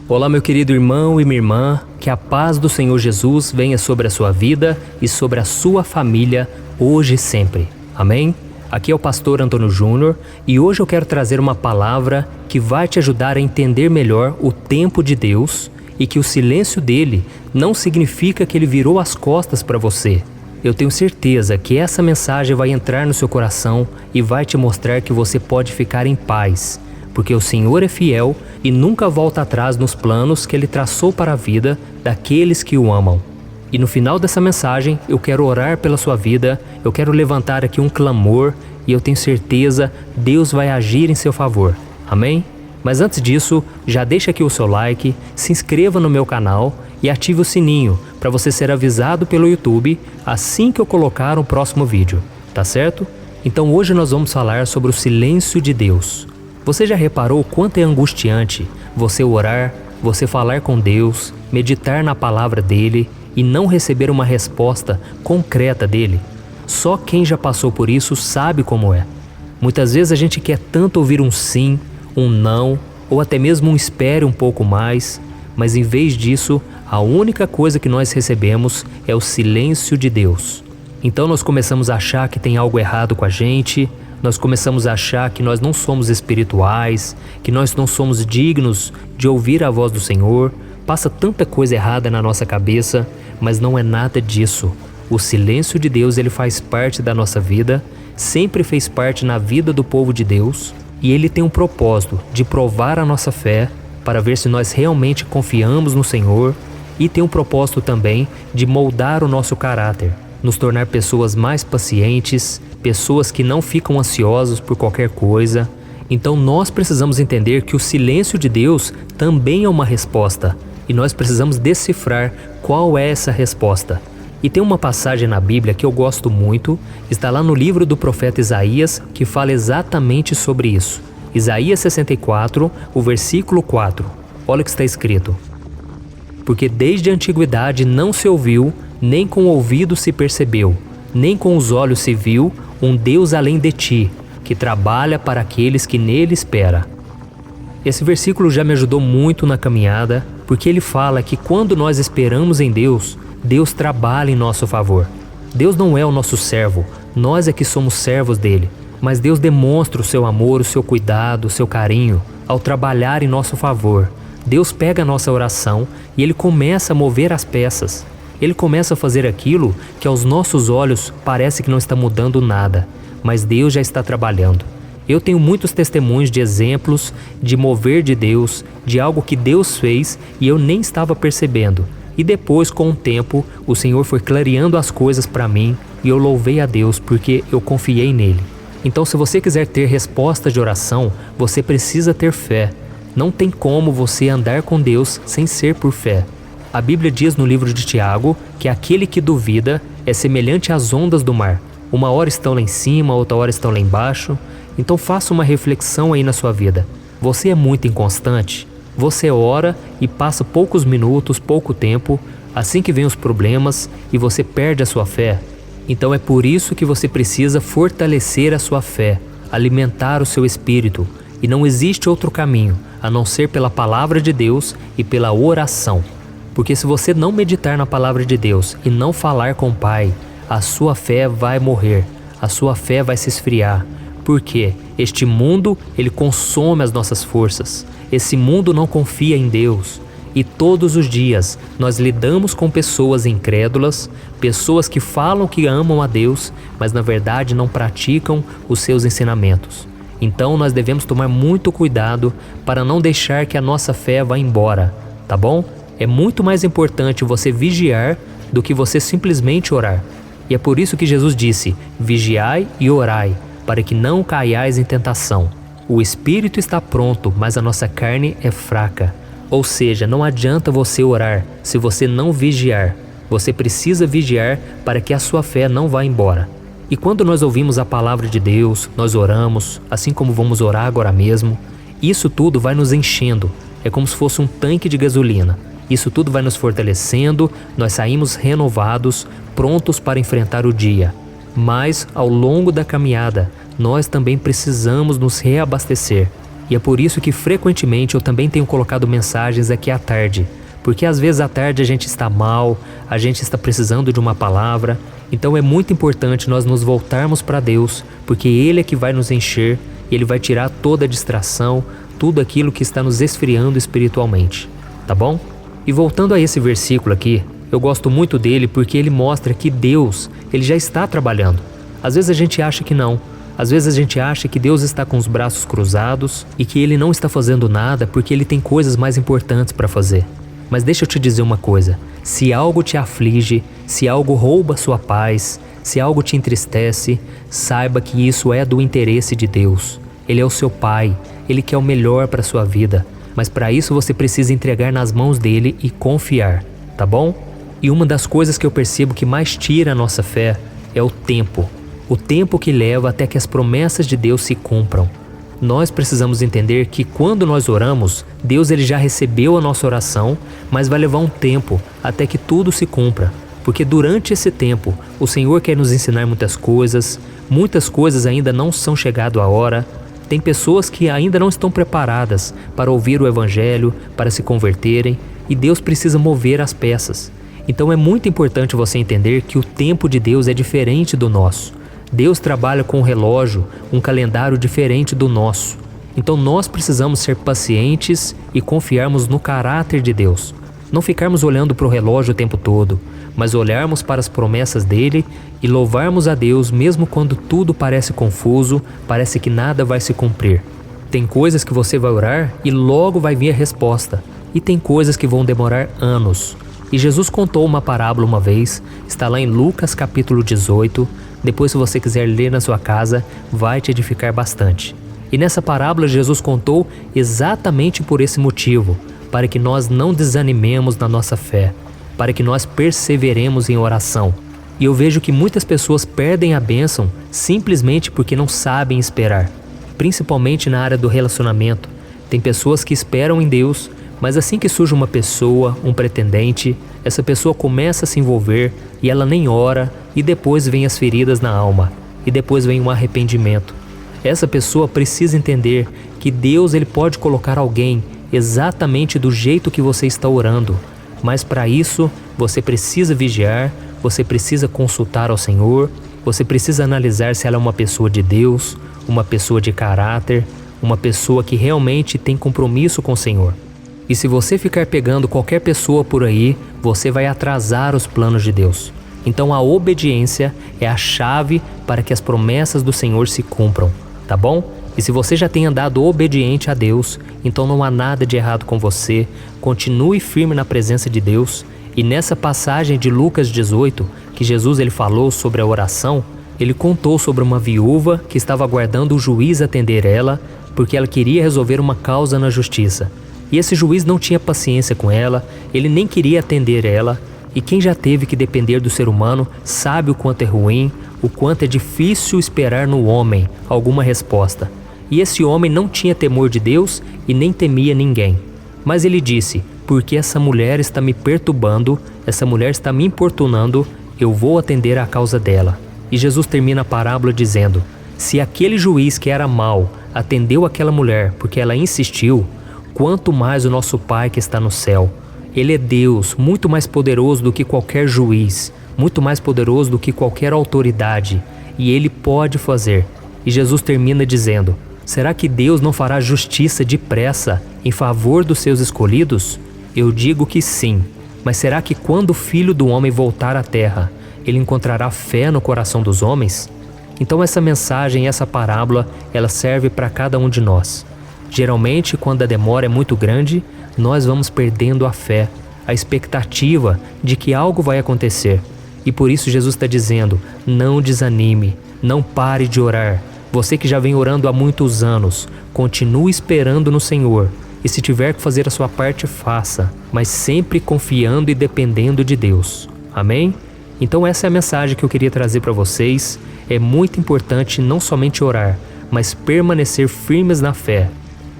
Olá, meu querido irmão e minha irmã, que a paz do Senhor Jesus venha sobre a sua vida e sobre a sua família, hoje e sempre. Amém? Aqui é o pastor Antônio Júnior e hoje eu quero trazer uma palavra que vai te ajudar a entender melhor o tempo de Deus e que o silêncio dele não significa que ele virou as costas para você. Eu tenho certeza que essa mensagem vai entrar no seu coração e vai te mostrar que você pode ficar em paz, porque o Senhor é fiel e nunca volta atrás nos planos que Ele traçou para a vida daqueles que o amam. E no final dessa mensagem, eu quero orar pela sua vida, eu quero levantar aqui um clamor e eu tenho certeza Deus vai agir em seu favor. Amém? Mas antes disso, já deixa aqui o seu like, se inscreva no meu canal e ative o sininho para você ser avisado pelo YouTube assim que eu colocar o próximo vídeo, tá certo? Então hoje nós vamos falar sobre o silêncio de Deus. Você já reparou quanto é angustiante você orar, você falar com Deus, meditar na palavra dele e não receber uma resposta concreta dele? Só quem já passou por isso sabe como é. Muitas vezes a gente quer tanto ouvir um sim, um não, ou até mesmo um espere um pouco mais, mas em vez disso, a única coisa que nós recebemos é o silêncio de Deus. Então nós começamos a achar que tem algo errado com a gente, nós começamos a achar que nós não somos espirituais, que nós não somos dignos de ouvir a voz do Senhor. Passa tanta coisa errada na nossa cabeça, mas não é nada disso. O silêncio de Deus, ele faz parte da nossa vida, sempre fez parte na vida do povo de Deus, e ele tem um propósito de provar a nossa fé para ver se nós realmente confiamos no Senhor, e tem um propósito também de moldar o nosso caráter, nos tornar pessoas mais pacientes, pessoas que não ficam ansiosos por qualquer coisa. Então nós precisamos entender que o silêncio de Deus também é uma resposta e nós precisamos decifrar qual é essa resposta. E tem uma passagem na Bíblia que eu gosto muito, está lá no livro do profeta Isaías, que fala exatamente sobre isso. Isaías 64, o versículo 4. Olha o que está escrito: porque desde a antiguidade não se ouviu, nem com o ouvido se percebeu, nem com os olhos se viu um Deus além de ti, que trabalha para aqueles que nele espera. Esse versículo já me ajudou muito na caminhada, porque ele fala que quando nós esperamos em Deus, Deus trabalha em nosso favor. Deus não é o nosso servo, nós é que somos servos dele, mas Deus demonstra o seu amor, o seu cuidado, o seu carinho, ao trabalhar em nosso favor. Deus pega a nossa oração e ele começa a mover as peças. Ele começa a fazer aquilo que aos nossos olhos parece que não está mudando nada, mas Deus já está trabalhando. Eu tenho muitos testemunhos de exemplos de mover de Deus, de algo que Deus fez e eu nem estava percebendo. E depois, com o tempo, o Senhor foi clareando as coisas para mim e eu louvei a Deus porque eu confiei nele. Então, se você quiser ter resposta de oração, você precisa ter fé. Não tem como você andar com Deus sem ser por fé. A Bíblia diz no livro de Tiago que aquele que duvida é semelhante às ondas do mar. Uma hora estão lá em cima, outra hora estão lá embaixo. Então faça uma reflexão aí na sua vida. Você é muito inconstante? Você ora e passa poucos minutos, pouco tempo, assim que vem os problemas e você perde a sua fé? Então é por isso que você precisa fortalecer a sua fé, alimentar o seu espírito. E não existe outro caminho, a não ser pela palavra de Deus e pela oração. Porque se você não meditar na palavra de Deus e não falar com o Pai, a sua fé vai morrer, a sua fé vai se esfriar. Porque este mundo, ele consome as nossas forças. Esse mundo não confia em Deus. E todos os dias nós lidamos com pessoas incrédulas, pessoas que falam que amam a Deus, mas na verdade não praticam os seus ensinamentos. Então nós devemos tomar muito cuidado para não deixar que a nossa fé vá embora, tá bom? É muito mais importante você vigiar do que você simplesmente orar. E é por isso que Jesus disse: vigiai e orai, para que não caiais em tentação. O espírito está pronto, mas a nossa carne é fraca. Ou seja, não adianta você orar se você não vigiar. Você precisa vigiar para que a sua fé não vá embora. E quando nós ouvimos a palavra de Deus, nós oramos, assim como vamos orar agora mesmo, isso tudo vai nos enchendo. É como se fosse um tanque de gasolina. Isso tudo vai nos fortalecendo, nós saímos renovados, prontos para enfrentar o dia. Mas, ao longo da caminhada, nós também precisamos nos reabastecer. E é por isso que frequentemente eu também tenho colocado mensagens aqui à tarde, porque às vezes à tarde a gente está mal, a gente está precisando de uma palavra. Então é muito importante nós nos voltarmos para Deus, porque Ele é que vai nos encher, Ele vai tirar toda a distração, tudo aquilo que está nos esfriando espiritualmente, tá bom? E voltando a esse versículo aqui, eu gosto muito dele porque ele mostra que Deus, Ele já está trabalhando. Às vezes a gente acha que não. Às vezes a gente acha que Deus está com os braços cruzados e que Ele não está fazendo nada porque Ele tem coisas mais importantes para fazer. Mas deixa eu te dizer uma coisa, se algo te aflige, se algo rouba sua paz, se algo te entristece, saiba que isso é do interesse de Deus. Ele é o seu Pai, Ele quer o melhor para sua vida, mas para isso você precisa entregar nas mãos dele e confiar, tá bom? E uma das coisas que eu percebo que mais tira a nossa fé é o tempo que leva até que as promessas de Deus se cumpram. Nós precisamos entender que quando nós oramos, Deus ele já recebeu a nossa oração, mas vai levar um tempo até que tudo se cumpra. Porque durante esse tempo, o Senhor quer nos ensinar muitas coisas ainda não são chegado a hora. Tem pessoas que ainda não estão preparadas para ouvir o Evangelho, para se converterem, e Deus precisa mover as peças. Então é muito importante você entender que o tempo de Deus é diferente do nosso. Deus trabalha com um relógio, um calendário diferente do nosso. Então nós precisamos ser pacientes e confiarmos no caráter de Deus. Não ficarmos olhando para o relógio o tempo todo, mas olharmos para as promessas dele e louvarmos a Deus mesmo quando tudo parece confuso, parece que nada vai se cumprir. Tem coisas que você vai orar e logo vai vir a resposta. E tem coisas que vão demorar anos. E Jesus contou uma parábola uma vez, está lá em Lucas capítulo 18, depois se você quiser ler na sua casa, vai te edificar bastante. E nessa parábola Jesus contou exatamente por esse motivo, para que nós não desanimemos na nossa fé, para que nós perseveremos em oração. E eu vejo que muitas pessoas perdem a bênção simplesmente porque não sabem esperar, principalmente na área do relacionamento. Tem pessoas que esperam em Deus, mas assim que surge uma pessoa, um pretendente, essa pessoa começa a se envolver e ela nem ora, e depois vem as feridas na alma, e depois vem um arrependimento. Essa pessoa precisa entender que Deus ele pode colocar alguém exatamente do jeito que você está orando, mas para isso você precisa vigiar, você precisa consultar ao Senhor, você precisa analisar se ela é uma pessoa de Deus, uma pessoa de caráter, uma pessoa que realmente tem compromisso com o Senhor. E se você ficar pegando qualquer pessoa por aí, você vai atrasar os planos de Deus. Então a obediência é a chave para que as promessas do Senhor se cumpram, tá bom? E se você já tem andado obediente a Deus, então não há nada de errado com você, continue firme na presença de Deus. E nessa passagem de Lucas 18, que Jesus ele falou sobre a oração, ele contou sobre uma viúva que estava aguardando o juiz atender ela, porque ela queria resolver uma causa na justiça. E esse juiz não tinha paciência com ela, ele nem queria atender ela, e quem já teve que depender do ser humano sabe o quanto é ruim, o quanto é difícil esperar no homem alguma resposta. E esse homem não tinha temor de Deus e nem temia ninguém. Mas ele disse, porque essa mulher está me perturbando, essa mulher está me importunando, eu vou atender à causa dela. E Jesus termina a parábola dizendo, se aquele juiz que era mau atendeu aquela mulher porque ela insistiu, quanto mais o nosso Pai que está no céu. Ele é Deus, muito mais poderoso do que qualquer juiz, muito mais poderoso do que qualquer autoridade, e Ele pode fazer. E Jesus termina dizendo, será que Deus não fará justiça depressa em favor dos seus escolhidos? Eu digo que sim, mas será que quando o Filho do Homem voltar à terra, Ele encontrará fé no coração dos homens? Então essa mensagem, essa parábola, ela serve para cada um de nós. Geralmente, quando a demora é muito grande, nós vamos perdendo a fé, a expectativa de que algo vai acontecer. E por isso Jesus está dizendo, não desanime, não pare de orar. Você que já vem orando há muitos anos, continue esperando no Senhor. E se tiver que fazer a sua parte, faça, mas sempre confiando e dependendo de Deus. Amém? Então essa é a mensagem que eu queria trazer para vocês. É muito importante não somente orar, mas permanecer firmes na fé.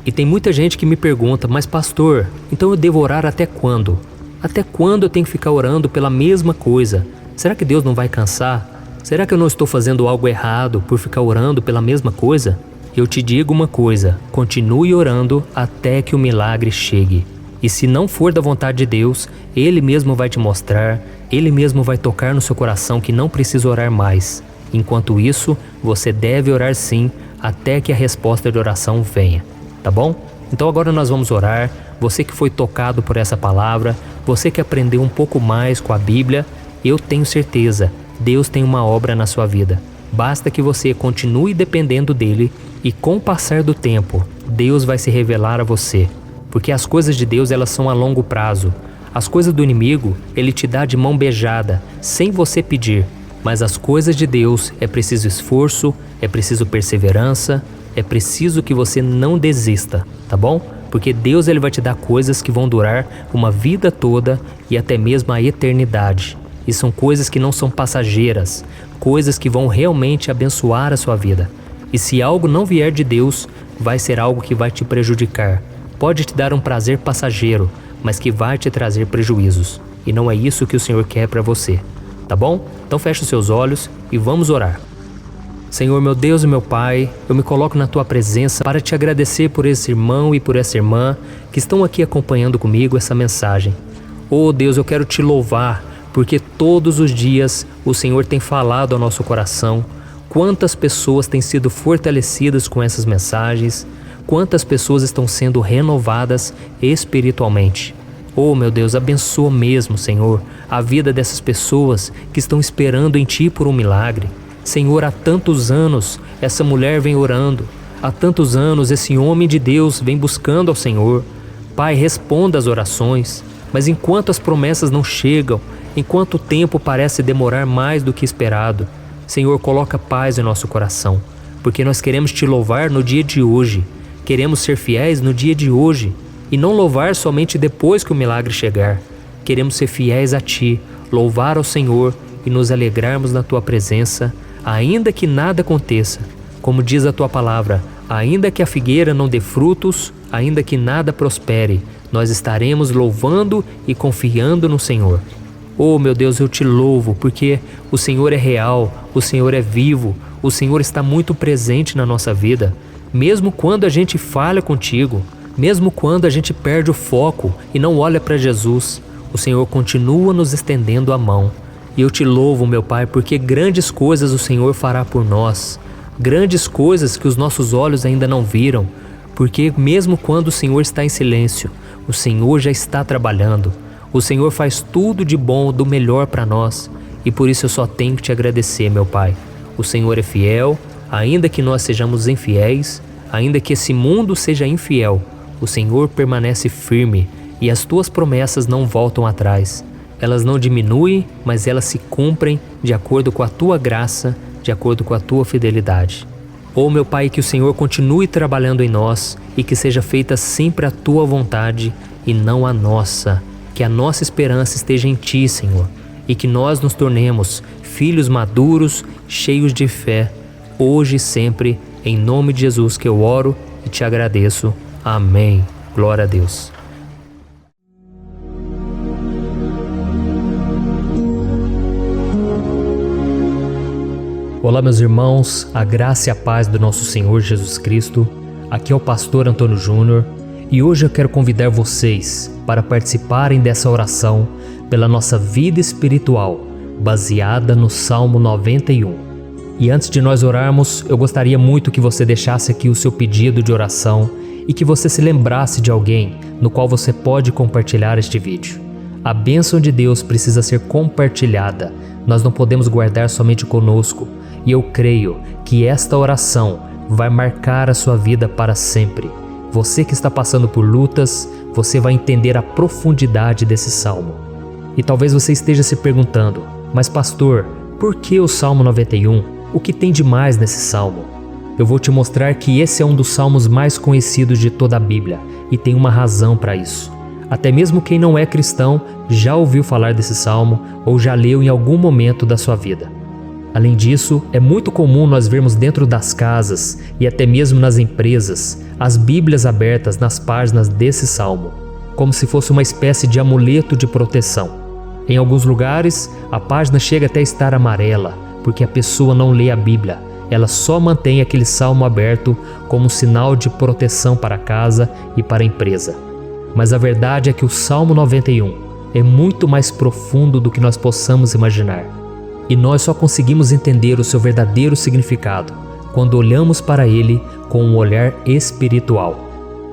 E tem muita gente que me pergunta, mas pastor, então eu devo orar até quando? Até quando eu tenho que ficar orando pela mesma coisa? Será que Deus não vai cansar? Será que eu não estou fazendo algo errado por ficar orando pela mesma coisa? eu te digo uma coisa: continue orando até que o milagre chegue. E se não for da vontade de Deus, Ele mesmo vai te mostrar, Ele mesmo vai tocar no seu coração que não precisa orar mais. Enquanto isso, você deve orar sim, até que a resposta de oração venha, tá bom? Então agora nós vamos orar. Você que foi tocado por essa palavra, você que aprendeu um pouco mais com a Bíblia, eu tenho certeza, Deus tem uma obra na sua vida. Basta que você continue dependendo dele e com o passar do tempo, Deus vai se revelar a você. Porque as coisas de Deus, elas são a longo prazo. As coisas do inimigo, ele te dá de mão beijada, sem você pedir. Mas as coisas de Deus, é preciso esforço, é preciso perseverança, é preciso que você não desista, tá bom? Porque Deus, ele vai te dar coisas que vão durar uma vida toda e até mesmo a eternidade. E são coisas que não são passageiras, coisas que vão realmente abençoar a sua vida. E se algo não vier de Deus, vai ser algo que vai te prejudicar. Pode te dar um prazer passageiro, mas que vai te trazer prejuízos. E não é isso que o Senhor quer para você, tá bom? Então feche os seus olhos e vamos orar. Senhor, meu Deus e meu Pai, eu me coloco na Tua presença para te agradecer por esse irmão e por essa irmã que estão aqui acompanhando comigo essa mensagem. Oh Deus, eu quero te louvar, porque todos os dias o Senhor tem falado ao nosso coração. Quantas pessoas têm sido fortalecidas com essas mensagens, quantas pessoas estão sendo renovadas espiritualmente. Oh meu Deus, abençoa mesmo, Senhor, a vida dessas pessoas que estão esperando em Ti por um milagre. Senhor, há tantos anos essa mulher vem orando, há tantos anos esse homem de Deus vem buscando ao Senhor. Pai, responda as orações, mas enquanto as promessas não chegam, enquanto o tempo parece demorar mais do que esperado, Senhor, coloca paz em nosso coração, porque nós queremos Te louvar no dia de hoje, queremos ser fiéis no dia de hoje e não louvar somente depois que o milagre chegar. Queremos ser fiéis a Ti, louvar ao Senhor e nos alegrarmos na Tua presença, ainda que nada aconteça. Como diz a Tua palavra, ainda que a figueira não dê frutos, ainda que nada prospere, nós estaremos louvando e confiando no Senhor. Oh meu Deus, eu Te louvo, porque o Senhor é real, o Senhor é vivo, o Senhor está muito presente na nossa vida. Mesmo quando a gente falha contigo, mesmo quando a gente perde o foco e não olha para Jesus, o Senhor continua nos estendendo a mão. E eu Te louvo, meu Pai, porque grandes coisas o Senhor fará por nós, grandes coisas que os nossos olhos ainda não viram, porque mesmo quando o Senhor está em silêncio, o Senhor já está trabalhando. O Senhor faz tudo de bom, do melhor para nós, e por isso eu só tenho que Te agradecer, meu Pai. O Senhor é fiel, ainda que nós sejamos infiéis, ainda que esse mundo seja infiel, o Senhor permanece firme e as Tuas promessas não voltam atrás. Elas não diminuem, mas elas se cumprem de acordo com a Tua graça, de acordo com a Tua fidelidade. Oh meu Pai, que o Senhor continue trabalhando em nós e que seja feita sempre a Tua vontade e não a nossa. Que a nossa esperança esteja em Ti, Senhor, e que nós nos tornemos filhos maduros, cheios de fé, hoje e sempre, em nome de Jesus que eu oro e Te agradeço. Amém. Glória a Deus. Olá meus irmãos, a graça e a paz do nosso Senhor Jesus Cristo. Aqui é o pastor Antônio Júnior e hoje eu quero convidar vocês para participarem dessa oração pela nossa vida espiritual, baseada no Salmo 91. E antes de nós orarmos, eu gostaria muito que você deixasse aqui o seu pedido de oração e que você se lembrasse de alguém no qual você pode compartilhar este vídeo. A bênção de Deus precisa ser compartilhada, nós não podemos guardar somente conosco. E eu creio que esta oração vai marcar a sua vida para sempre. Você que está passando por lutas, você vai entender a profundidade desse salmo. E talvez você esteja se perguntando, mas pastor, por que o Salmo 91? O que tem de mais nesse salmo? Eu vou te mostrar que esse é um dos salmos mais conhecidos de toda a Bíblia e tem uma razão para isso. Até mesmo quem não é cristão já ouviu falar desse salmo ou já leu em algum momento da sua vida. Além disso, é muito comum nós vermos dentro das casas e até mesmo nas empresas as Bíblias abertas nas páginas desse salmo, como se fosse uma espécie de amuleto de proteção. Em alguns lugares, a página chega até a estar amarela, porque a pessoa não lê a Bíblia ela só mantém aquele salmo aberto como um sinal de proteção para a casa e para a empresa. Mas a verdade é que o Salmo 91 é muito mais profundo do que nós possamos imaginar. E nós só conseguimos entender o seu verdadeiro significado quando olhamos para ele com um olhar espiritual.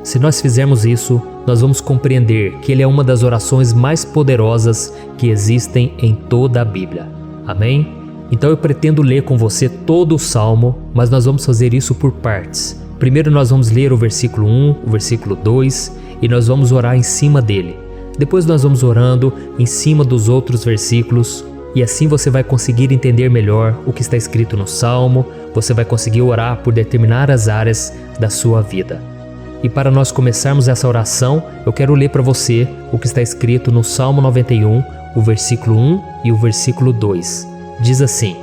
Se nós fizermos isso, nós vamos compreender que ele é uma das orações mais poderosas que existem em toda a Bíblia. Amém? Então eu pretendo ler com você todo o Salmo, mas nós vamos fazer isso por partes. Primeiro nós vamos ler o versículo 1, o versículo 2 e nós vamos orar em cima dele. Depois nós vamos orando em cima dos outros versículos e assim você vai conseguir entender melhor o que está escrito no Salmo, você vai conseguir orar por determinadas áreas da sua vida. E para nós começarmos essa oração, eu quero ler para você o que está escrito no Salmo 91, o versículo 1 e o versículo 2. Diz assim: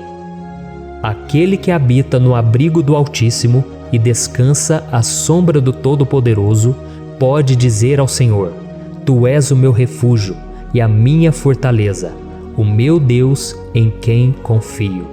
Aquele que habita no abrigo do Altíssimo e descansa à sombra do Todo-Poderoso, pode dizer ao Senhor: Tu és o meu refúgio e a minha fortaleza, o meu Deus em quem confio.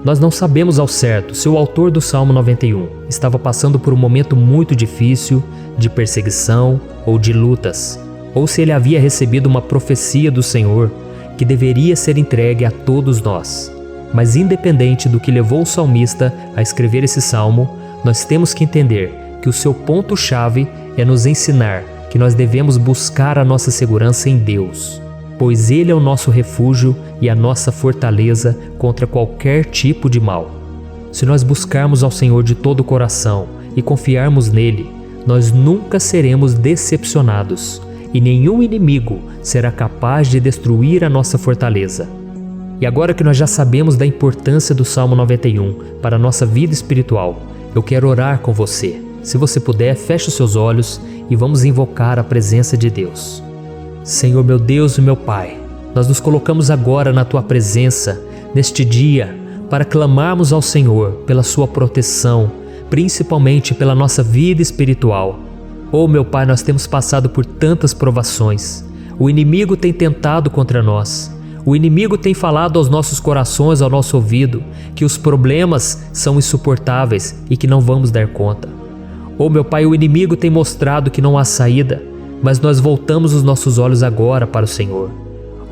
Nós não sabemos ao certo se o autor do Salmo 91 estava passando por um momento muito difícil, de perseguição ou de lutas, ou se ele havia recebido uma profecia do Senhor que deveria ser entregue a todos nós. Mas independente do que levou o salmista a escrever esse salmo, nós temos que entender que o seu ponto-chave é nos ensinar que nós devemos buscar a nossa segurança em Deus, pois Ele é o nosso refúgio e a nossa fortaleza contra qualquer tipo de mal. Se nós buscarmos ao Senhor de todo o coração e confiarmos nele, nós nunca seremos decepcionados e nenhum inimigo será capaz de destruir a nossa fortaleza. E agora que nós já sabemos da importância do Salmo 91 para a nossa vida espiritual, eu quero orar com você. Se você puder, feche os seus olhos e vamos invocar a presença de Deus. Senhor meu Deus e meu Pai, nós nos colocamos agora na Tua presença, neste dia, para clamarmos ao Senhor pela Sua proteção, principalmente pela nossa vida espiritual. Oh meu Pai, nós temos passado por tantas provações. O inimigo tem tentado contra nós. O inimigo tem falado aos nossos corações, ao nosso ouvido, que os problemas são insuportáveis e que não vamos dar conta. Oh meu Pai, o inimigo tem mostrado que não há saída, mas nós voltamos os nossos olhos agora para o Senhor.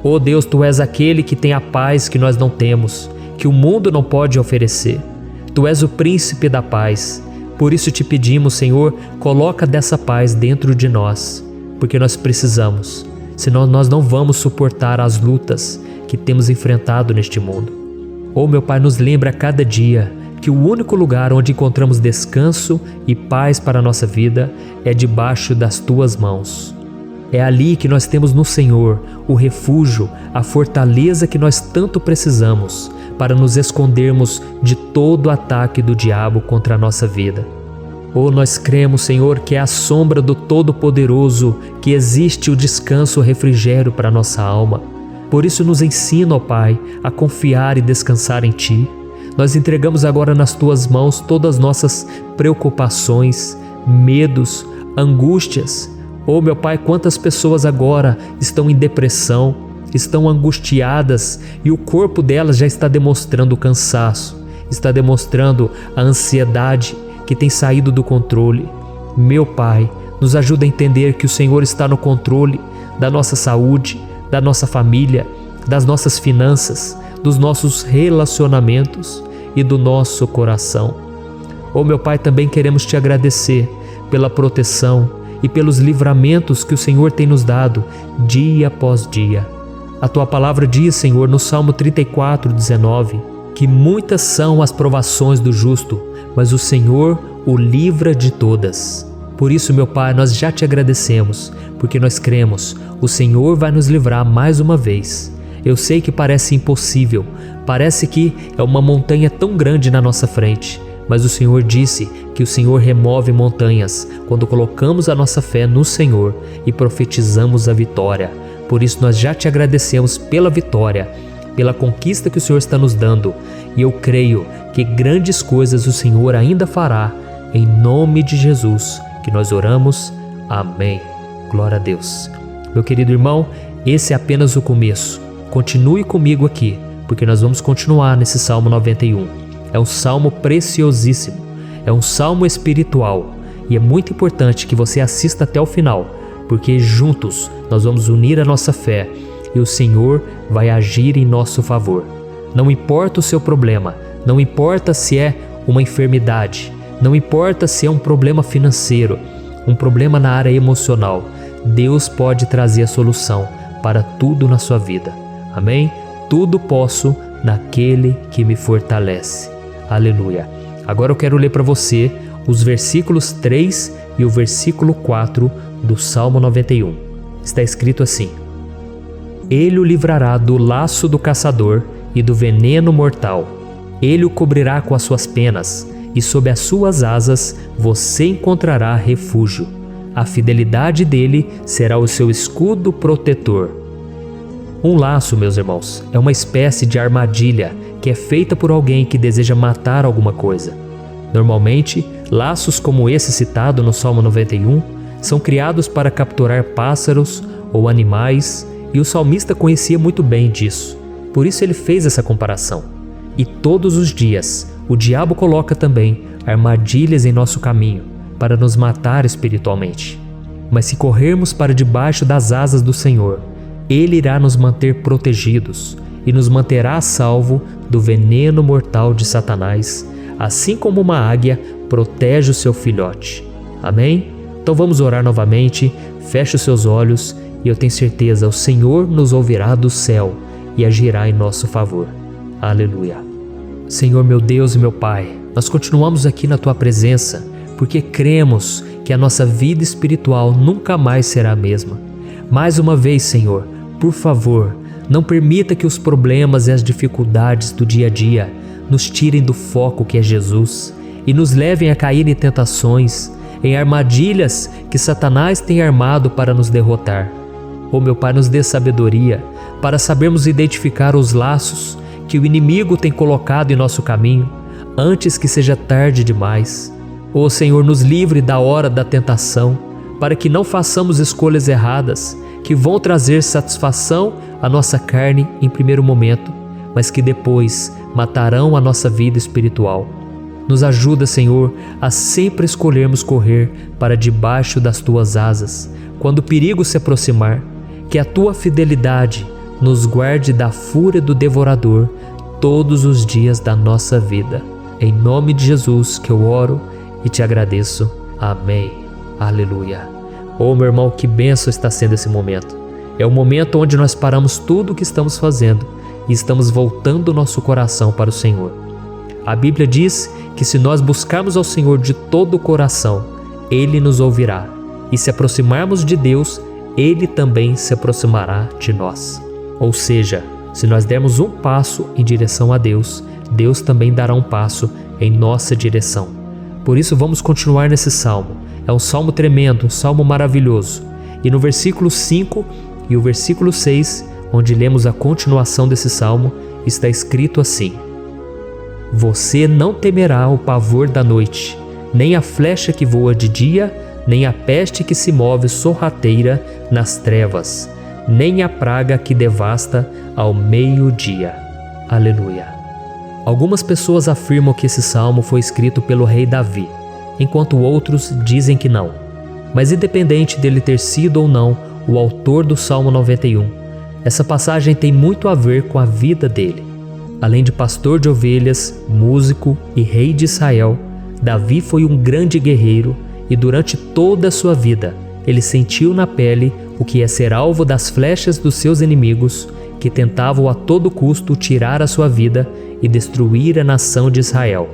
Oh Deus, Tu és aquele que tem a paz que nós não temos, que o mundo não pode oferecer. Tu és o príncipe da paz. Por isso te pedimos, Senhor, coloca dessa paz dentro de nós, porque nós precisamos, senão nós não vamos suportar as lutas que temos enfrentado neste mundo. Oh meu Pai, nos lembra a cada dia que o único lugar onde encontramos descanso e paz para a nossa vida é debaixo das Tuas mãos. É ali que nós temos no Senhor o refúgio, a fortaleza que nós tanto precisamos para nos escondermos de todo o ataque do diabo contra a nossa vida. Oh, nós cremos, Senhor, que é à sombra do Todo-Poderoso que existe o descanso, o refrigério para a nossa alma. Por isso nos ensina, ó Pai, a confiar e descansar em Ti. Nós entregamos agora nas Tuas mãos todas as nossas preocupações, medos, angústias. Oh meu Pai, quantas pessoas agora estão em depressão, estão angustiadas e o corpo delas já está demonstrando o cansaço, está demonstrando a ansiedade que tem saído do controle. Meu Pai, nos ajuda a entender que o Senhor está no controle da nossa saúde, da nossa família, das nossas finanças, dos nossos relacionamentos e do nosso coração. Oh meu Pai, também queremos Te agradecer pela proteção e pelos livramentos que o Senhor tem nos dado dia após dia. A Tua palavra diz, Senhor, no Salmo 34:19, que muitas são as provações do justo, mas o Senhor o livra de todas. Por isso, meu Pai, nós já Te agradecemos, porque nós cremos, o Senhor vai nos livrar mais uma vez. Eu sei que parece impossível, parece que é uma montanha tão grande na nossa frente, mas o Senhor disse que o Senhor remove montanhas quando colocamos a nossa fé no Senhor e profetizamos a vitória. Por isso nós já Te agradecemos pela vitória, pela conquista que o Senhor está nos dando, e eu creio que grandes coisas o Senhor ainda fará, em nome de Jesus que nós oramos. Amém. Glória a Deus. Meu querido irmão, esse é apenas o começo. Continue comigo aqui, porque nós vamos continuar nesse Salmo 91. É um salmo preciosíssimo, é um salmo espiritual e é muito importante que você assista até o final, porque juntos nós vamos unir a nossa fé e o Senhor vai agir em nosso favor. Não importa o seu problema, não importa se é uma enfermidade, não importa se é um problema financeiro, um problema na área emocional, Deus pode trazer a solução para tudo na sua vida. Amém? Tudo posso naquele que me fortalece. Aleluia. Agora eu quero ler para você os versículos 3 e o versículo 4 do Salmo 91. Está escrito assim: Ele o livrará do laço do caçador e do veneno mortal. Ele o cobrirá com as suas penas, e sob as suas asas você encontrará refúgio. A fidelidade dele será o seu escudo protetor. Um laço, meus irmãos, é uma espécie de armadilha que é feita por alguém que deseja matar alguma coisa. Normalmente, laços como esse citado no Salmo 91 são criados para capturar pássaros ou animais, e o salmista conhecia muito bem disso. Por isso ele fez essa comparação. E todos os dias, o diabo coloca também armadilhas em nosso caminho para nos matar espiritualmente. Mas se corrermos para debaixo das asas do Senhor, Ele irá nos manter protegidos e nos manterá a salvo do veneno mortal de Satanás, assim como uma águia protege o seu filhote. Amém? Então vamos orar novamente, feche os seus olhos e eu tenho certeza, o Senhor nos ouvirá do céu e agirá em nosso favor. Aleluia. Senhor meu Deus e meu Pai, nós continuamos aqui na Tua presença, porque cremos que a nossa vida espiritual nunca mais será a mesma. Mais uma vez, Senhor, por favor, não permita que os problemas e as dificuldades do dia a dia nos tirem do foco que é Jesus e nos levem a cair em tentações, em armadilhas que Satanás tem armado para nos derrotar. Oh meu Pai, nos dê sabedoria para sabermos identificar os laços que o inimigo tem colocado em nosso caminho antes que seja tarde demais. Ó Senhor, nos livre da hora da tentação, para que não façamos escolhas erradas, que vão trazer satisfação à nossa carne em primeiro momento, mas que depois matarão a nossa vida espiritual. Nos ajuda, Senhor, a sempre escolhermos correr para debaixo das Tuas asas, quando o perigo se aproximar, que a Tua fidelidade nos guarde da fúria do devorador todos os dias da nossa vida. Em nome de Jesus que eu oro e te agradeço. Amém. Aleluia. Oh, meu irmão, que bênção está sendo esse momento. É o momento onde nós paramos tudo o que estamos fazendo e estamos voltando o nosso coração para o Senhor. A Bíblia diz que se nós buscarmos ao Senhor de todo o coração, Ele nos ouvirá. E se aproximarmos de Deus, Ele também se aproximará de nós. Ou seja, se nós dermos um passo em direção a Deus, Deus também dará um passo em nossa direção. Por isso vamos continuar nesse salmo. É um salmo tremendo, um salmo maravilhoso. E no versículo 5 e o versículo 6, onde lemos a continuação desse salmo, está escrito assim: Você não temerá o pavor da noite, nem a flecha que voa de dia, nem a peste que se move sorrateira nas trevas, nem a praga que devasta ao meio-dia. Aleluia. Algumas pessoas afirmam que esse salmo foi escrito pelo rei Davi, enquanto outros dizem que não. Mas independente dele ter sido ou não o autor do Salmo 91, essa passagem tem muito a ver com a vida dele. Além de pastor de ovelhas, músico e rei de Israel, Davi foi um grande guerreiro e durante toda a sua vida ele sentiu na pele o que é ser alvo das flechas dos seus inimigos, que tentavam a todo custo tirar a sua vida e destruir a nação de Israel.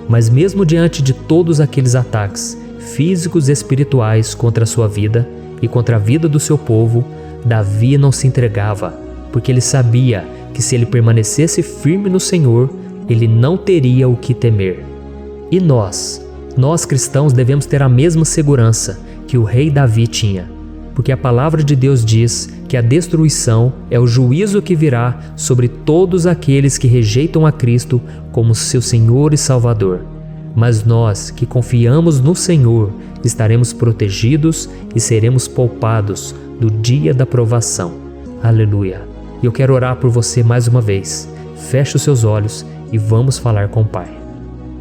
Mas mesmo diante de todos aqueles ataques físicos e espirituais contra a sua vida e contra a vida do seu povo, Davi não se entregava, porque ele sabia que se ele permanecesse firme no Senhor, ele não teria o que temer. E nós cristãos devemos ter a mesma segurança que o rei Davi tinha, porque a palavra de Deus diz que a destruição é o juízo que virá sobre todos aqueles que rejeitam a Cristo como seu Senhor e Salvador. Mas nós que confiamos no Senhor estaremos protegidos e seremos poupados do dia da provação. Aleluia. E eu quero orar por você mais uma vez. Feche os seus olhos e vamos falar com o Pai.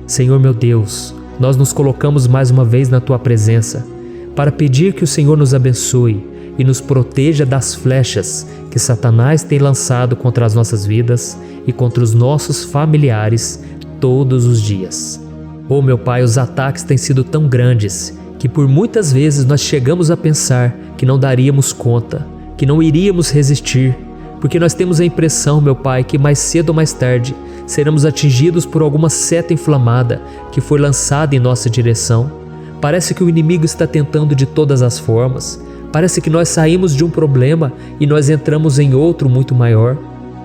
Senhor meu Deus, nós nos colocamos mais uma vez na Tua presença para pedir que o Senhor nos abençoe e nos proteja das flechas que Satanás tem lançado contra as nossas vidas e contra os nossos familiares todos os dias. Oh meu Pai, os ataques têm sido tão grandes que por muitas vezes nós chegamos a pensar que não daríamos conta, que não iríamos resistir, porque nós temos a impressão, meu Pai, que mais cedo ou mais tarde seremos atingidos por alguma seta inflamada que foi lançada em nossa direção. Parece que o inimigo está tentando de todas as formas. Parece que nós saímos de um problema e nós entramos em outro muito maior.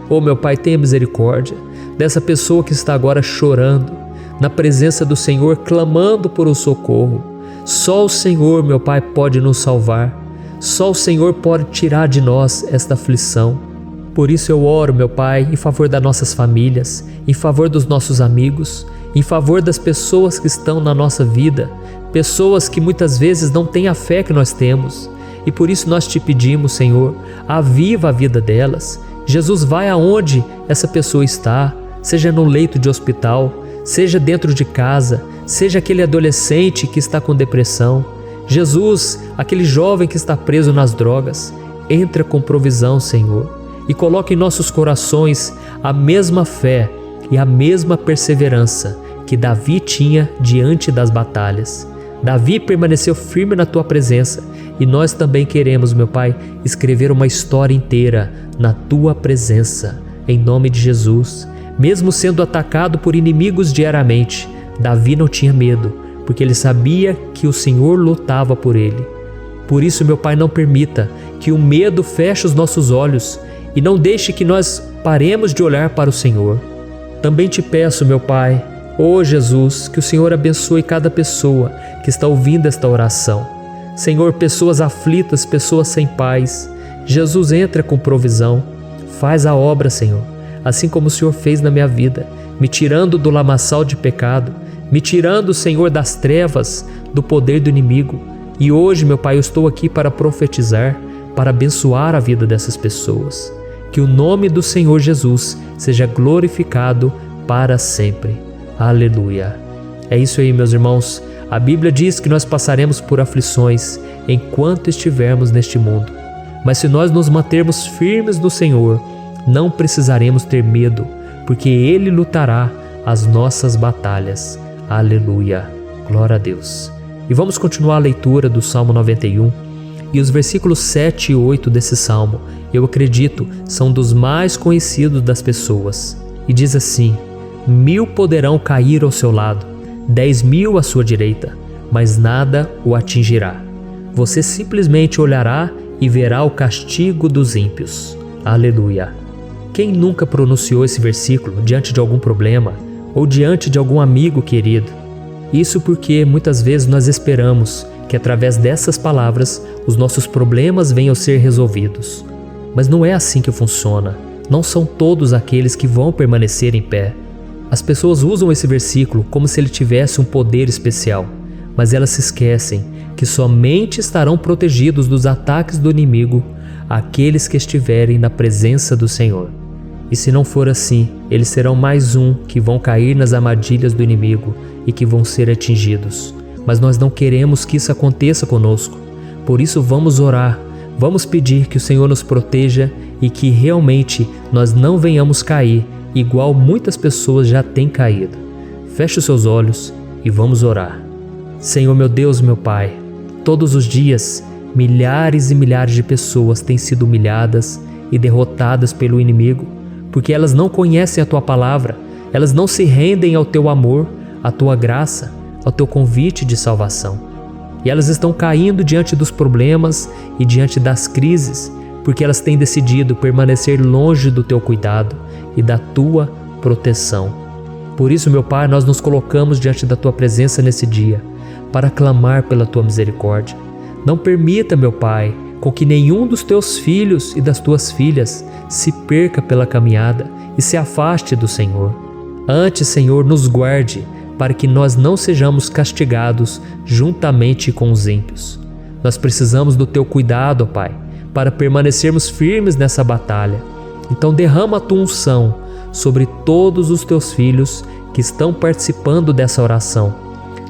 Oh meu Pai, tenha misericórdia dessa pessoa que está agora chorando, na presença do Senhor, clamando por um socorro. Só o Senhor, meu Pai, pode nos salvar. Só o Senhor pode tirar de nós esta aflição. Por isso eu oro, meu Pai, em favor das nossas famílias, em favor dos nossos amigos, em favor das pessoas que estão na nossa vida, pessoas que muitas vezes não têm a fé que nós temos. E por isso nós te pedimos, Senhor, aviva a vida delas. Jesus, vai aonde essa pessoa está, seja no leito de hospital, seja dentro de casa, seja aquele adolescente que está com depressão. Jesus, aquele jovem que está preso nas drogas, entra com provisão, Senhor, e coloca em nossos corações a mesma fé e a mesma perseverança que Davi tinha diante das batalhas. Davi permaneceu firme na Tua presença e nós também queremos, meu Pai, escrever uma história inteira na Tua presença, em nome de Jesus. Mesmo sendo atacado por inimigos diariamente, Davi não tinha medo, porque ele sabia que o Senhor lutava por ele. Por isso, meu Pai, não permita que o medo feche os nossos olhos e não deixe que nós paremos de olhar para o Senhor. Também te peço, meu Pai, ó Jesus, que o Senhor abençoe cada pessoa que está ouvindo esta oração. Senhor, pessoas aflitas, pessoas sem paz. Jesus, entra com provisão. Faz a obra, Senhor, assim como o Senhor fez na minha vida, me tirando do lamaçal de pecado, me tirando, Senhor, das trevas, do poder do inimigo. E hoje, meu Pai, eu estou aqui para profetizar, para abençoar a vida dessas pessoas. Que o nome do Senhor Jesus seja glorificado para sempre. Aleluia. É isso aí, meus irmãos. A Bíblia diz que nós passaremos por aflições enquanto estivermos neste mundo. Mas se nós nos mantermos firmes no Senhor, não precisaremos ter medo, porque Ele lutará as nossas batalhas. Aleluia. Glória a Deus. E vamos continuar a leitura do Salmo 91. E os versículos 7 e 8 desse salmo, eu acredito, são dos mais conhecidos das pessoas. E diz assim: 1000 poderão cair ao seu lado, 10.000 à sua direita, mas nada o atingirá. Você simplesmente olhará e verá o castigo dos ímpios. Aleluia. Quem nunca pronunciou esse versículo diante de algum problema ou diante de algum amigo querido? Isso porque muitas vezes nós esperamos que através dessas palavras os nossos problemas venham a ser resolvidos. Mas não é assim que funciona. Não são todos aqueles que vão permanecer em pé. As pessoas usam esse versículo como se ele tivesse um poder especial, mas elas se esquecem que somente estarão protegidos dos ataques do inimigo aqueles que estiverem na presença do Senhor. E se não for assim, eles serão mais um que vão cair nas armadilhas do inimigo e que vão ser atingidos. Mas nós não queremos que isso aconteça conosco. Por isso vamos orar, vamos pedir que o Senhor nos proteja e que realmente nós não venhamos cair igual muitas pessoas já têm caído. Feche os seus olhos e vamos orar. Senhor meu Deus, meu Pai, todos os dias milhares e milhares de pessoas têm sido humilhadas e derrotadas pelo inimigo, porque elas não conhecem a Tua palavra, elas não se rendem ao Teu amor, à Tua graça, ao Teu convite de salvação. E elas estão caindo diante dos problemas e diante das crises, porque elas têm decidido permanecer longe do Teu cuidado e da Tua proteção. Por isso, meu Pai, nós nos colocamos diante da Tua presença nesse dia, para clamar pela Tua misericórdia. Não permita, meu Pai, com que nenhum dos Teus filhos e das Tuas filhas se perca pela caminhada e se afaste do Senhor. Antes, Senhor, nos guarde, para que nós não sejamos castigados juntamente com os ímpios. Nós precisamos do Teu cuidado, ó Pai, para permanecermos firmes nessa batalha. Então derrama a Tua unção sobre todos os teus filhos que estão participando dessa oração.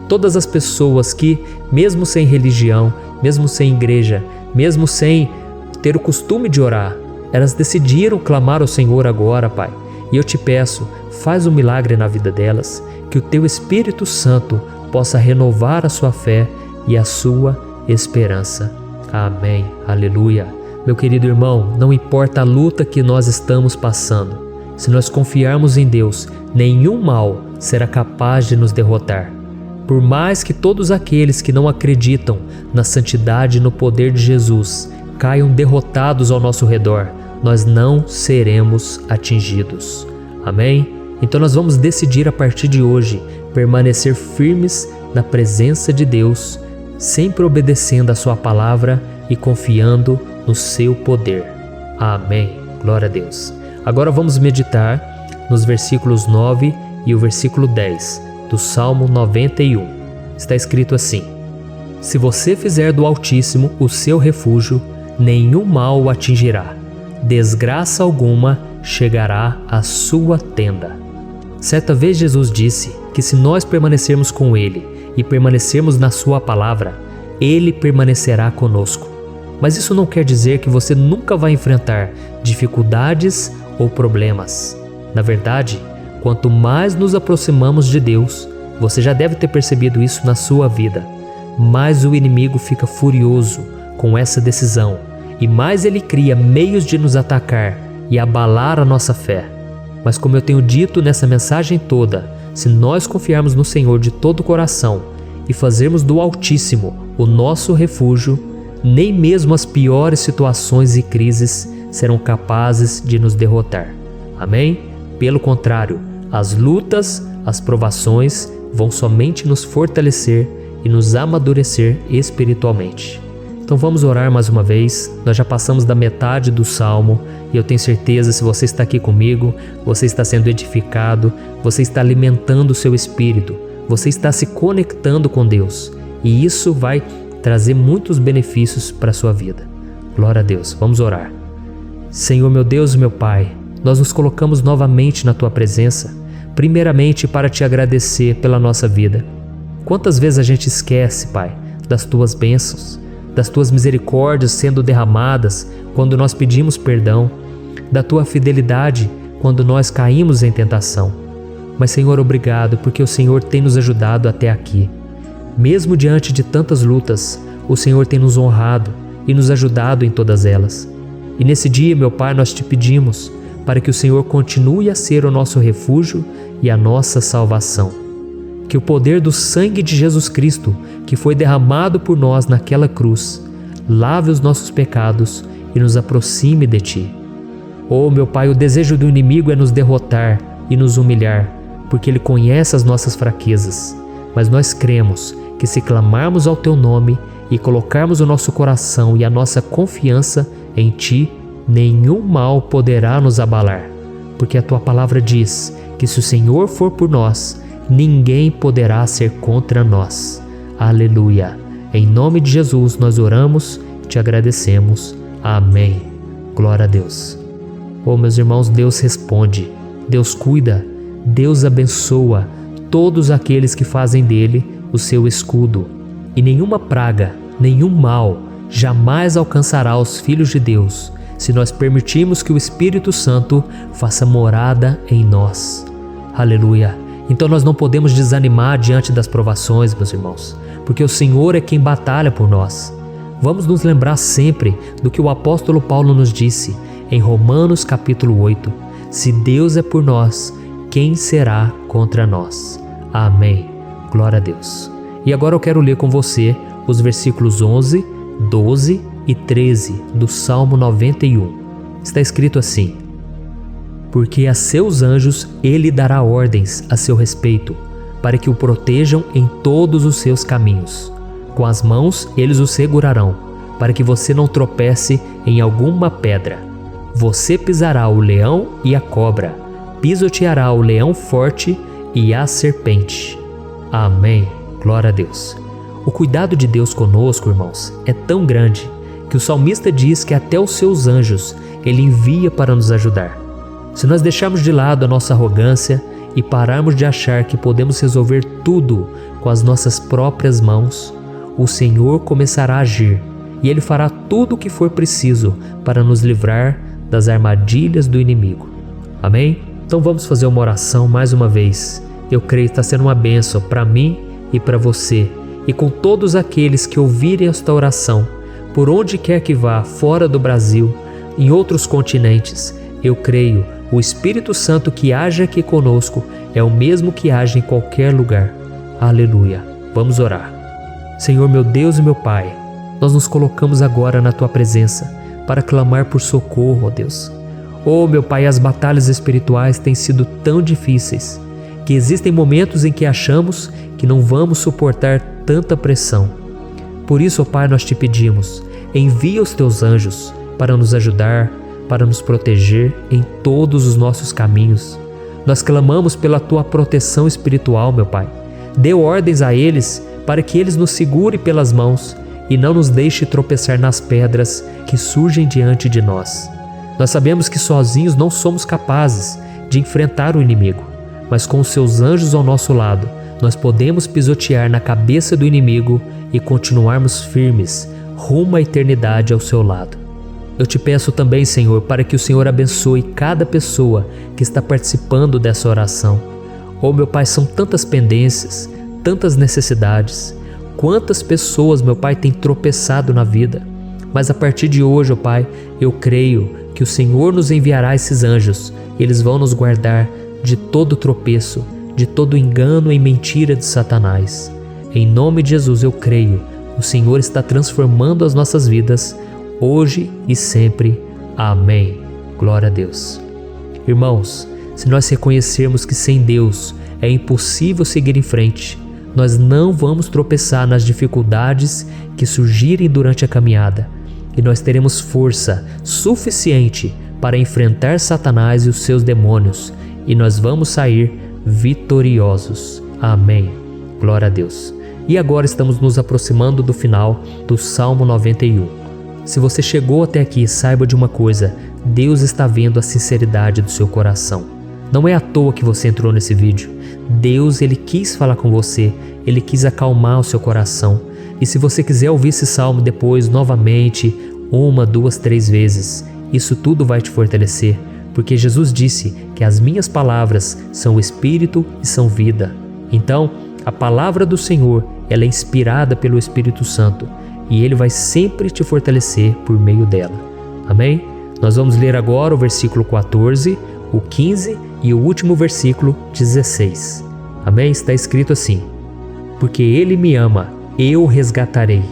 Todas as pessoas que, mesmo sem religião, mesmo sem igreja, mesmo sem ter o costume de orar, elas decidiram clamar ao Senhor agora, Pai. E eu te peço, faz um milagre na vida delas, que o teu Espírito Santo possa renovar a sua fé e a sua esperança. Amém. Aleluia. Meu querido irmão, não importa a luta que nós estamos passando, se nós confiarmos em Deus, nenhum mal será capaz de nos derrotar. Por mais que todos aqueles que não acreditam na santidade e no poder de Jesus caiam derrotados ao nosso redor, nós não seremos atingidos. Amém? Então nós vamos decidir a partir de hoje permanecer firmes na presença de Deus, sempre obedecendo a sua palavra e confiando no seu poder. Amém. Glória a Deus. Agora vamos meditar nos versículos 9 e o versículo 10 do Salmo 91. Está escrito assim: Se você fizer do Altíssimo o seu refúgio, nenhum mal o atingirá, desgraça alguma chegará à sua tenda. Certa vez Jesus disse que se nós permanecermos com Ele e permanecermos na sua palavra, Ele permanecerá conosco. Mas isso não quer dizer que você nunca vai enfrentar dificuldades ou problemas. Na verdade, quanto mais nos aproximamos de Deus, você já deve ter percebido isso na sua vida, mais o inimigo fica furioso com essa decisão e mais ele cria meios de nos atacar e abalar a nossa fé. Mas como eu tenho dito nessa mensagem toda, se nós confiarmos no Senhor de todo o coração e fazermos do Altíssimo o nosso refúgio, nem mesmo as piores situações e crises serão capazes de nos derrotar. Amém? Pelo contrário, as lutas, as provações vão somente nos fortalecer e nos amadurecer espiritualmente. Então vamos orar mais uma vez. Nós já passamos da metade do Salmo e eu tenho certeza, se você está aqui comigo, você está sendo edificado, você está alimentando o seu espírito, você está se conectando com Deus e isso vai trazer muitos benefícios para a sua vida. Glória a Deus. Vamos orar. Senhor, meu Deus e meu Pai, nós nos colocamos novamente na Tua presença, primeiramente para Te agradecer pela nossa vida. Quantas vezes a gente esquece, Pai, das Tuas bênçãos, das Tuas misericórdias sendo derramadas quando nós pedimos perdão, da Tua fidelidade quando nós caímos em tentação. Mas, Senhor, obrigado, porque o Senhor tem nos ajudado até aqui. Mesmo diante de tantas lutas, o Senhor tem nos honrado e nos ajudado em todas elas. E nesse dia, meu Pai, nós Te pedimos para que o Senhor continue a ser o nosso refúgio e a nossa salvação. Que o poder do sangue de Jesus Cristo, que foi derramado por nós naquela cruz, lave os nossos pecados e nos aproxime de Ti. Oh, meu Pai, o desejo do inimigo é nos derrotar e nos humilhar, porque ele conhece as nossas fraquezas. Mas nós cremos que se clamarmos ao Teu nome e colocarmos o nosso coração e a nossa confiança em Ti, nenhum mal poderá nos abalar, porque a Tua palavra diz que se o Senhor for por nós, ninguém poderá ser contra nós. Aleluia! Em nome de Jesus nós oramos e Te agradecemos. Amém. Glória a Deus. Oh, meus irmãos, Deus responde, Deus cuida, Deus abençoa todos aqueles que fazem dele o seu escudo. E nenhuma praga, nenhum mal jamais alcançará os filhos de Deus, se nós permitirmos que o Espírito Santo faça morada em nós. Aleluia! Então nós não podemos desanimar diante das provações, meus irmãos, porque o Senhor é quem batalha por nós. Vamos nos lembrar sempre do que o apóstolo Paulo nos disse em Romanos capítulo 8. Se Deus é por nós, quem será contra nós? Amém. Glória a Deus. E agora eu quero ler com você os versículos 11, 12 e 13 do Salmo 91. Está escrito assim: Porque a seus anjos ele dará ordens a seu respeito, para que o protejam em todos os seus caminhos. Com as mãos eles o segurarão, para que você não tropece em alguma pedra. Você pisará o leão e a cobra, pisoteará o leão forte e a serpente. Amém. Glória a Deus. O cuidado de Deus conosco, irmãos, é tão grande que o salmista diz que até os seus anjos ele envia para nos ajudar. Se nós deixarmos de lado a nossa arrogância e pararmos de achar que podemos resolver tudo com as nossas próprias mãos, o Senhor começará a agir e Ele fará tudo o que for preciso para nos livrar das armadilhas do inimigo. Amém? Então vamos fazer uma oração mais uma vez. Eu creio que está sendo uma bênção para mim e para você, e com todos aqueles que ouvirem esta oração, por onde quer que vá, fora do Brasil, em outros continentes. Eu creio, o Espírito Santo que age aqui conosco é o mesmo que age em qualquer lugar. Aleluia. Vamos orar. Senhor, meu Deus e meu Pai, nós nos colocamos agora na Tua presença para clamar por socorro, ó Deus. Oh, meu Pai, as batalhas espirituais têm sido tão difíceis que existem momentos em que achamos que não vamos suportar tanta pressão. Por isso, ó Pai, nós te pedimos, envia os Teus anjos para nos ajudar, para nos proteger em todos os nossos caminhos. Nós clamamos pela Tua proteção espiritual, meu Pai. Dê ordens a eles para que eles nos segurem pelas mãos e não nos deixe tropeçar nas pedras que surgem diante de nós. Nós sabemos que sozinhos não somos capazes de enfrentar o inimigo, mas com os Seus anjos ao nosso lado, nós podemos pisotear na cabeça do inimigo e continuarmos firmes rumo à eternidade ao Seu lado. Eu te peço também, Senhor, para que o Senhor abençoe cada pessoa que está participando dessa oração. Oh, meu Pai, são tantas pendências, tantas necessidades. Quantas pessoas, meu Pai, têm tropeçado na vida. Mas a partir de hoje, ó Pai, eu creio que o Senhor nos enviará esses anjos. Eles vão nos guardar de todo tropeço, de todo engano e mentira de Satanás. Em nome de Jesus eu creio, o Senhor está transformando as nossas vidas, hoje e sempre. Amém. Glória a Deus. Irmãos, se nós reconhecermos que sem Deus é impossível seguir em frente, nós não vamos tropeçar nas dificuldades que surgirem durante a caminhada, e nós teremos força suficiente para enfrentar Satanás e os seus demônios, e nós vamos sair vitoriosos. Amém. Glória a Deus. E agora estamos nos aproximando do final do Salmo 91. Se você chegou até aqui, saiba de uma coisa: Deus está vendo a sinceridade do seu coração. Não é à toa que você entrou nesse vídeo. Deus, Ele quis falar com você, Ele quis acalmar o seu coração. E se você quiser ouvir esse salmo depois, novamente, 1, 2, 3 vezes, isso tudo vai te fortalecer, porque Jesus disse que as minhas palavras são espírito e são vida. Então, a palavra do Senhor, ela é inspirada pelo Espírito Santo, e Ele vai sempre te fortalecer por meio dela. Amém? Nós vamos ler agora o versículo 14, o 15 e o último versículo 16. Amém? Está escrito assim: porque Ele me ama, eu o resgatarei,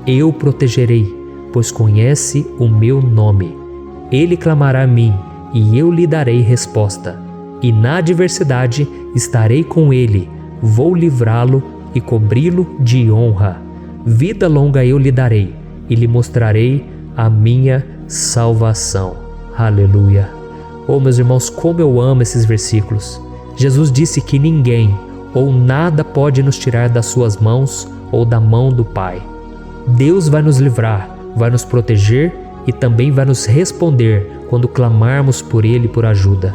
eu o protegerei, pois conhece o meu nome. Ele clamará a mim, e eu lhe darei resposta. E na adversidade estarei com ele, vou livrá-lo e cobri-lo de honra. Vida longa eu lhe darei, e lhe mostrarei a minha salvação. Aleluia. Oh, meus irmãos, como eu amo esses versículos. Jesus disse que ninguém ou nada pode nos tirar das suas mãos ou da mão do Pai. Deus vai nos livrar, vai nos proteger e também vai nos responder quando clamarmos por Ele por ajuda.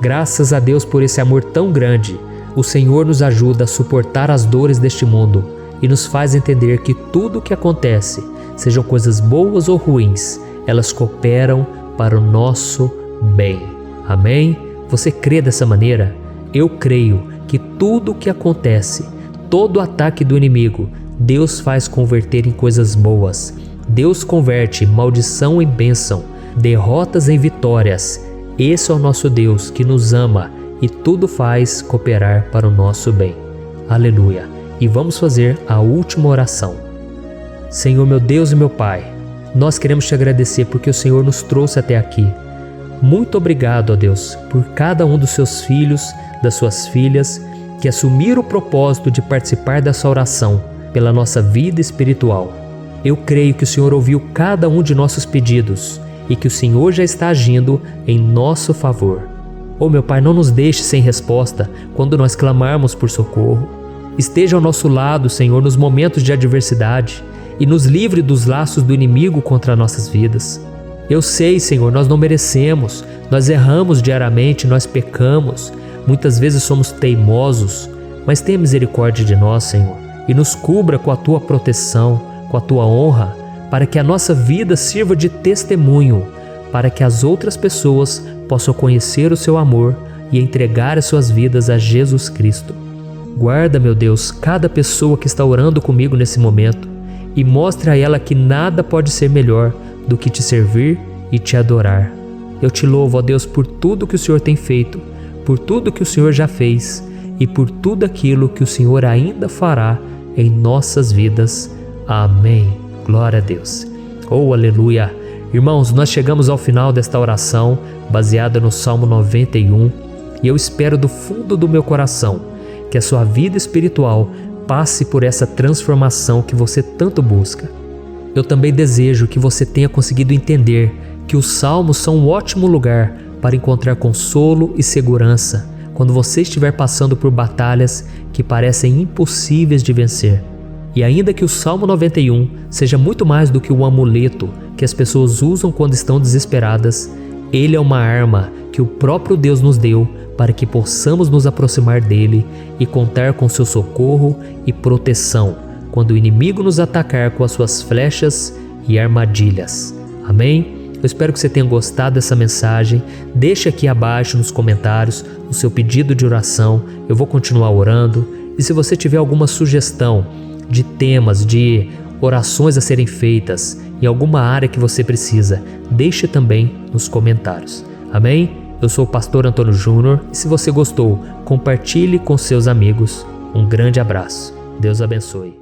Graças a Deus por esse amor tão grande, o Senhor nos ajuda a suportar as dores deste mundo e nos faz entender que tudo o que acontece, sejam coisas boas ou ruins, elas cooperam para o nosso bem. Amém? Você crê dessa maneira? Eu creio que tudo o que acontece, todo ataque do inimigo, Deus faz converter em coisas boas. Deus converte maldição em bênção, derrotas em vitórias. Esse é o nosso Deus que nos ama e tudo faz cooperar para o nosso bem. Aleluia. E vamos fazer a última oração. Senhor, meu Deus e meu Pai, nós queremos te agradecer porque o Senhor nos trouxe até aqui. Muito obrigado, ó Deus, por cada um dos seus filhos, das suas filhas, que assumiram o propósito de participar dessa oração pela nossa vida espiritual. Eu creio que o Senhor ouviu cada um de nossos pedidos e que o Senhor já está agindo em nosso favor. Oh, meu Pai, não nos deixe sem resposta quando nós clamarmos por socorro. Esteja ao nosso lado, Senhor, nos momentos de adversidade e nos livre dos laços do inimigo contra nossas vidas. Eu sei, Senhor, nós não merecemos, nós erramos diariamente, nós pecamos, muitas vezes somos teimosos, mas tenha misericórdia de nós, Senhor, e nos cubra com a Tua proteção, com a Tua honra, para que a nossa vida sirva de testemunho, para que as outras pessoas possam conhecer o Seu amor e entregar as suas vidas a Jesus Cristo. Guarda, meu Deus, cada pessoa que está orando comigo nesse momento e mostre a ela que nada pode ser melhor do que te servir e te adorar. Eu te louvo, ó Deus, por tudo que o Senhor tem feito, por tudo que o Senhor já fez e por tudo aquilo que o Senhor ainda fará em nossas vidas. Amém. Glória a Deus. Oh, aleluia. Irmãos, nós chegamos ao final desta oração baseada no Salmo 91 e eu espero do fundo do meu coração que a sua vida espiritual passe por essa transformação que você tanto busca. Eu também desejo que você tenha conseguido entender que os salmos são um ótimo lugar para encontrar consolo e segurança quando você estiver passando por batalhas que parecem impossíveis de vencer. E ainda que o Salmo 91 seja muito mais do que um amuleto que as pessoas usam quando estão desesperadas, ele é uma arma que o próprio Deus nos deu para que possamos nos aproximar dele e contar com seu socorro e proteção quando o inimigo nos atacar com as suas flechas e armadilhas. Amém? Eu espero que você tenha gostado dessa mensagem. Deixe aqui abaixo nos comentários o seu pedido de oração. Eu vou continuar orando. E se você tiver alguma sugestão de temas, de orações a serem feitas em alguma área que você precisa, deixe também nos comentários. Amém? Eu sou o pastor Antônio Júnior e se você gostou, compartilhe com seus amigos. Um grande abraço. Deus abençoe.